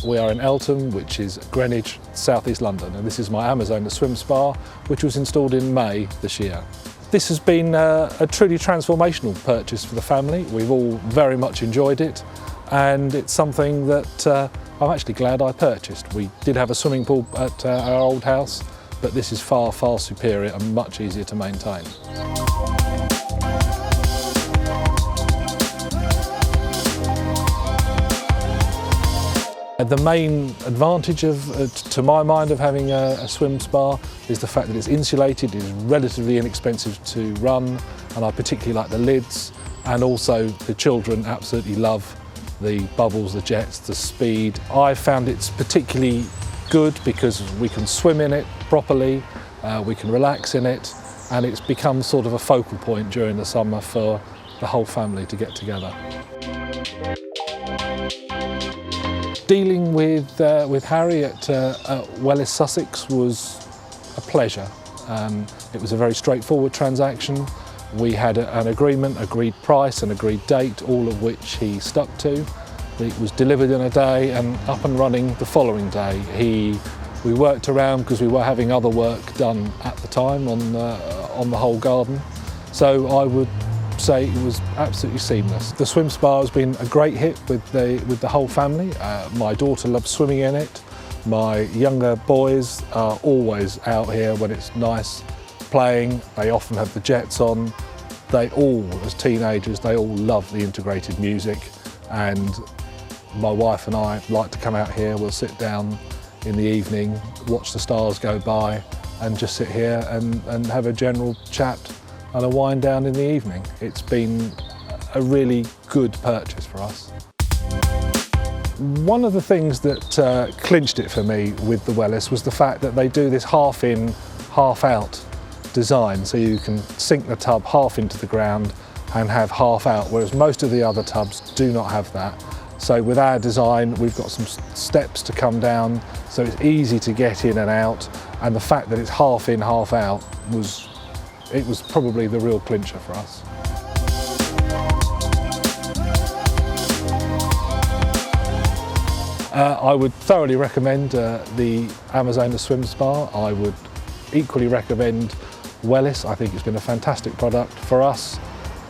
We are in Eltham, which is Greenwich, southeast London, and this is my Amazon swim spa, which was installed in May this year. This has been a truly transformational purchase for the family. We've all very much enjoyed it, and it's something that I'm actually glad I purchased. We did have a swimming pool at our old house, but this is far, far superior and much easier to maintain. The main advantage to my mind of having a swim spa is the fact that it's insulated, it is relatively inexpensive to run, and I particularly like the lids, and also the children absolutely love the bubbles, the jets, the speed. I found it's particularly good because we can swim in it properly, we can relax in it, and it's become sort of a focal point during the summer for the whole family to get together. Dealing with Harry at Wellis Sussex was a pleasure. It was a very straightforward transaction. We had an agreement, agreed price and agreed date, all of which he stuck to. It was delivered in a day and up and running the following day. We worked around because we were having other work done at the time on the whole garden. So I would say it was absolutely seamless. The swim spa has been a great hit with the whole family. My daughter loves swimming in it. My younger boys are always out here when it's nice playing. They often have the jets on. They all, as teenagers, they all love the integrated music, and my wife and I like to come out here. We'll sit down in the evening, watch the stars go by, and just sit here and have a general chat and a wind down in the evening. It's been a really good purchase for us. One of the things that clinched it for me with the Wellis was the fact that they do this half in, half out design, so you can sink the tub half into the ground and have half out, whereas most of the other tubs do not have that. So with our design, we've got some steps to come down, so it's easy to get in and out, and the fact that it's half in, half out was probably the real clincher for us. I would thoroughly recommend the Amazon Swim Spa. I would equally recommend Wellis. I think it's been a fantastic product for us.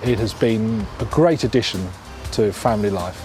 It has been a great addition to family life.